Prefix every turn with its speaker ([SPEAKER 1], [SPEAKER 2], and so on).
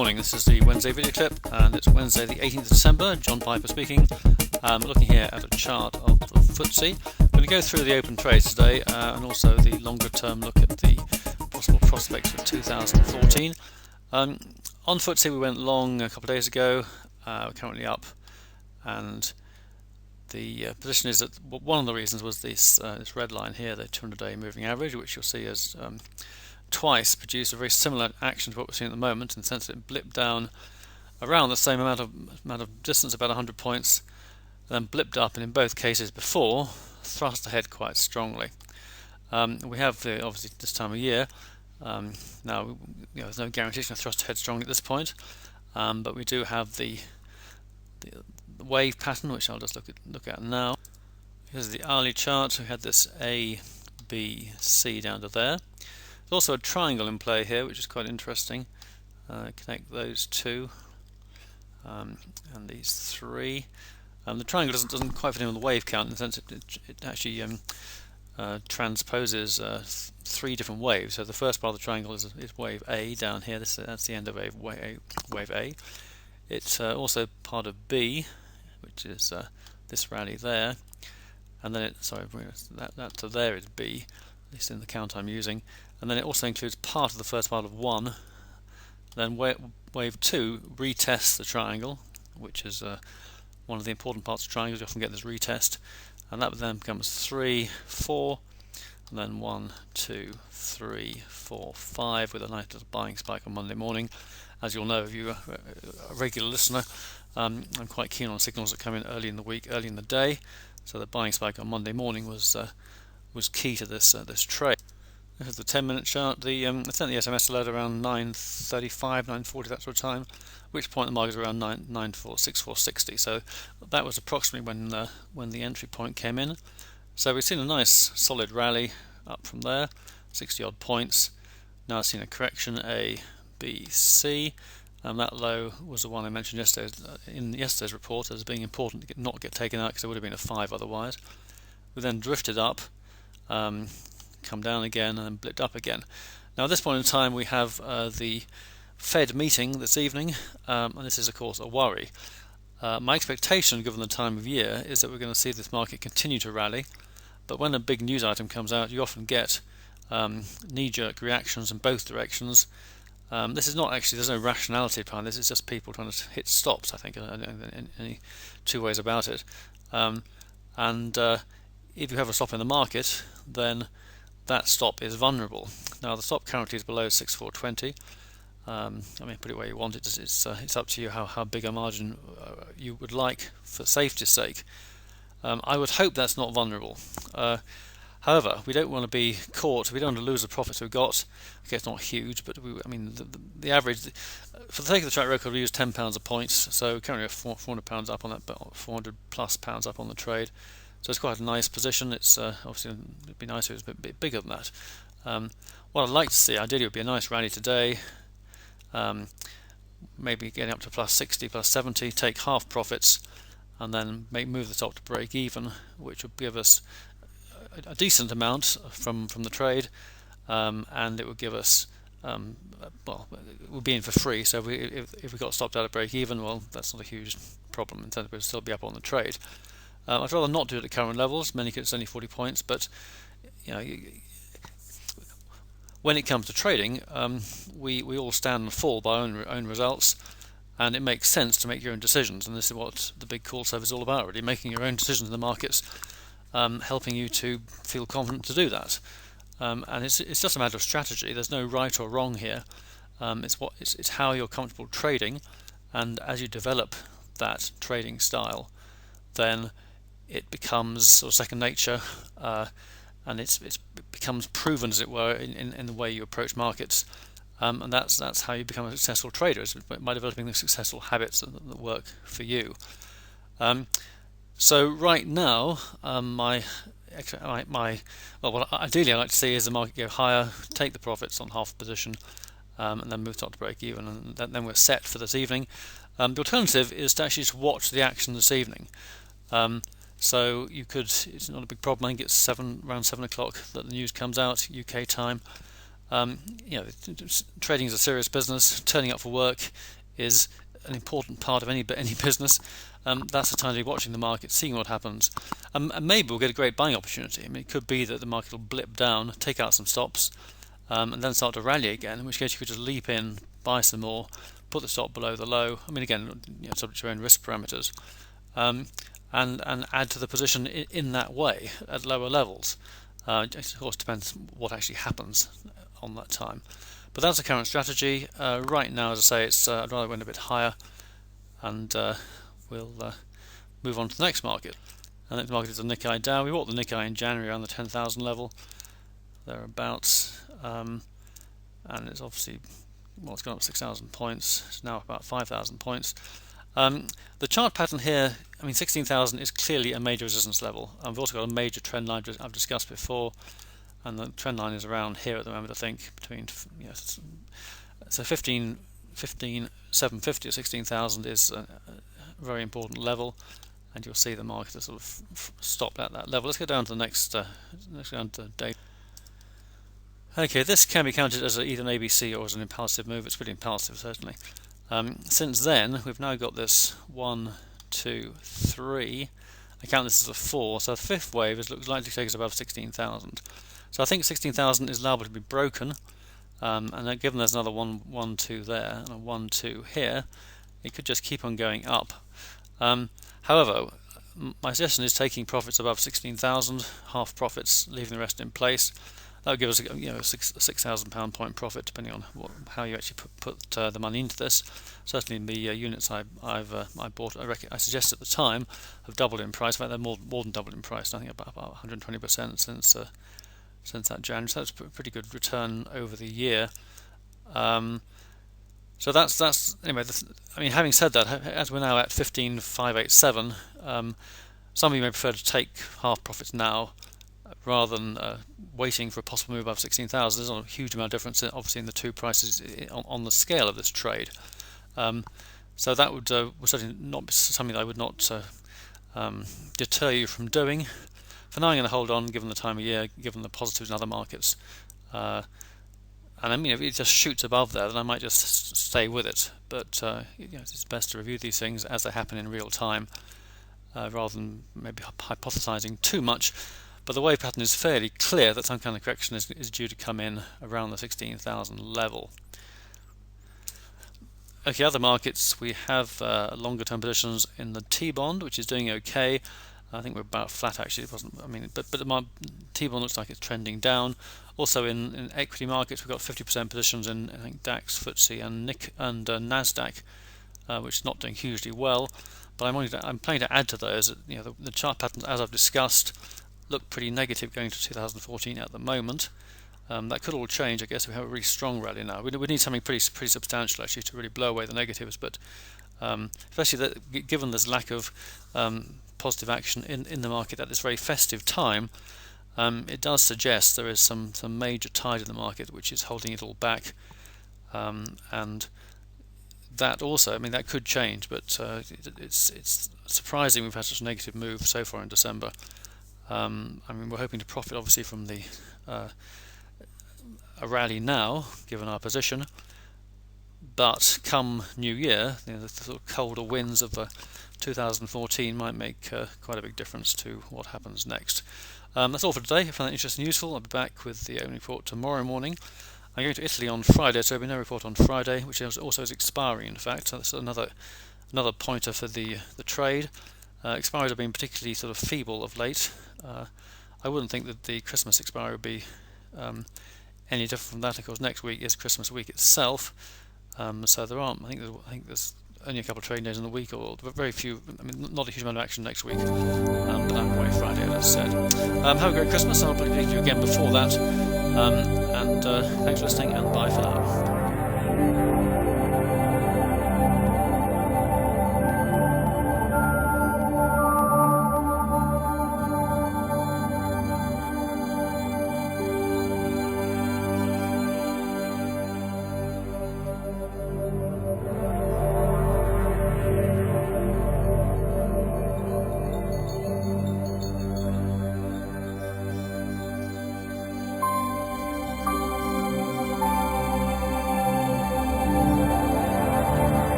[SPEAKER 1] morning, this is the Wednesday video clip, and it's Wednesday the 18th of December, John Piper speaking. Looking here at a chart of the FTSE. I'm going to go through the open trades today and also the longer term look at the possible prospects for 2014. On FTSE we went long a couple of days ago, we're currently up, and the position is that one of the reasons was this red line here, the 200-day moving average, which you'll see as twice produced a very similar action to what we're seeing at the moment, in the sense that it blipped down around the same amount of distance, about 100 points, then blipped up, and in both cases before thrust ahead quite strongly. We have obviously this time of year now, there's no guarantee it's going to thrust ahead strongly at this point, but we do have the wave pattern, which I'll just look at now. Here's the hourly chart. We had this A, B, C down to there. There's also a triangle in play here, which is quite interesting. Connect those two and these three. The triangle doesn't quite fit in with the wave count, in the sense it actually transposes three different waves. So the first part of the triangle is wave A down here. That's the end of wave A. It's also part of B, which is this rally there, and then that to there is B, at least in the count I'm using, and then it also includes part of the first part of 1. Then wave 2 retests the triangle, which is one of the important parts of triangles. You often get this retest, and that then becomes 3, 4, and then 1, 2, 3, 4, 5, with a nice little buying spike on Monday morning. As you'll know if you're a regular listener, I'm quite keen on signals that come in early in the week, early in the day. So the buying spike on Monday morning was key to this trade. This is the 10-minute chart. I sent the SMS alert around 9:35, 9:40, that sort of time, at which point the market was around 9.6460. So that was approximately when the entry point came in. So we've seen a nice solid rally up from there, 60 odd points. Now I've seen a correction, A, B, C. That low was the one I mentioned yesterday in yesterday's report as being important to not get taken out, because it would have been a 5 otherwise. We then drifted up, come down again, and then blipped up again. Now at this point in time we have the Fed meeting this evening, and this is of course a worry. My expectation, given the time of year, is that we're going to see this market continue to rally, but when a big news item comes out, you often get knee-jerk reactions in both directions. This is not actually, there's no rationality behind this, it's just people trying to hit stops, I think, any two ways about it. If you have a stop in the market, then that stop is vulnerable. Now the stop currently is below 6420. Put it where you want it. It's up to you how big a margin you would like for safety's sake. I would hope that's not vulnerable. However, we don't want to be caught. We don't want to lose the profits we've got. Okay, it's not huge, but the average, for the sake of the track record, we use £10 a point. So currently we're £400 up on that, but £400+ up on the trade. So it's quite a nice position. It's obviously it'd be nicer if it was a bit bigger than that. What I'd like to see, ideally, would be a nice rally today. Maybe getting up to +60, +70, take half profits, and then move the top to break even, which would give us a decent amount from the trade, and it would give us it would be in for free. So if we got stopped out at break even, well, that's not a huge problem. In terms of we'll still be up on the trade. I'd rather not do it at current levels, mainly because it's only 40 points. But when it comes to trading, we all stand and fall by our own results, and it makes sense to make your own decisions. And this is what the big call serve is all about, really, making your own decisions in the markets. Helping you to feel confident to do that, and it's just a matter of strategy. There's no right or wrong here. It's how you're comfortable trading, and as you develop that trading style, then it becomes sort of second nature, and it becomes proven, as it were, in the way you approach markets, and that's how you become a successful trader, is by developing the successful habits that work for you. So right now, what ideally I'd like to see is the market go higher, take the profits on half the position, and then move top to break even, and then we're set for this evening. The alternative is to actually just watch the action this evening. So you could, it's not a big problem. I think it's around 7 o'clock that the news comes out UK time. Trading is a serious business. Turning up for work is an important part of any business. That's the time to be watching the market, seeing what happens, and maybe we'll get a great buying opportunity. I mean, it could be that the market will blip down, take out some stops, and then start to rally again. In which case, you could just leap in, buy some more, put the stop below the low. I mean, again, subject to your own risk parameters, and add to the position in that way at lower levels. It of course depends what actually happens on that time. But that's the current strategy. Right now, as I say, I'd rather went a bit higher, and we'll move on to the next market. The next market is the Nikkei Dow. We bought the Nikkei in January around the 10,000 level, thereabouts, and it's obviously, it's gone up 6,000 points. It's now about 5,000 points. The chart pattern here, 16,000 is clearly a major resistance level. We've also got a major trend line I've discussed before, and the trend line is around here at the moment, I think, between, so 15,750 or 16,000 is a very important level, and you'll see the market has sort of stopped at that level. Let's go down to the next day. Okay, this can be counted as either an ABC or as an impulsive move. It's pretty impulsive, certainly. Since then, we've now got this 1, 2, 3. I count this as a 4, so the fifth wave looks likely to take us above 16,000. So I think 16,000 is liable to be broken, and then given there's another 1, 1, 2 there, and a 1, 2 here, it could just keep on going up. However, my suggestion is taking profits above 16,000, half profits, leaving the rest in place. That would give us a £6,000 point profit, depending on how you actually put the money into this. Certainly, the units I bought, I suggest at the time, have doubled in price. In fact, they're more than doubled in price. I think about 120% since that January. So that's a pretty good return over the year. So that's anyway. Having said that, as we're now at 15,587, some of you may prefer to take half profits now, rather than waiting for a possible move above 16,000. There's not a huge amount of difference, obviously, in the two prices on the scale of this trade. So that would certainly not be something that I would not deter you from doing. For now, I'm going to hold on, given the time of year, given the positives in other markets. And if it just shoots above there, then I might just stay with it. But it's best to review these things as they happen in real time, rather than maybe hypothesizing too much. But the wave pattern is fairly clear that some kind of correction is due to come in around the 16,000 level. Okay, other markets, we have longer term positions in the T-bond, which is doing okay. I think we're about flat actually. It wasn't. But the T-bond looks like it's trending down. Also in equity markets, we've got 50% positions in, I think, DAX, FTSE, and Nasdaq, which is not doing hugely well. But I'm planning to add to those. The chart patterns, as I've discussed, look pretty negative going to 2014 at the moment. That could all change, I guess, if we have a really strong rally now. We need something pretty substantial actually to really blow away the negatives, but especially given this lack of positive action in the market at this very festive time, it does suggest there is some major tide in the market which is holding it all back, and that also, that could change, but it's surprising we've had such a negative move so far in December. We're hoping to profit obviously from a rally now, given our position, but come New Year, the sort of colder winds of 2014 might make quite a big difference to what happens next. That's all for today. If you found that interesting and useful, I'll be back with the opening report tomorrow morning. I'm going to Italy on Friday, so there'll be no report on Friday, which also is expiring, in fact. So that's another pointer for the trade. Expiries have been particularly sort of feeble of late. I wouldn't think that the Christmas expiry would be any different from that. Of course, next week is Christmas week itself, so there aren't. I think there's only a couple of trading days in the week, or very few. Not a huge amount of action next week. But I'm away Friday, as I said. Have a great Christmas. I'll probably speak to you again before that. And thanks for listening, and bye for now.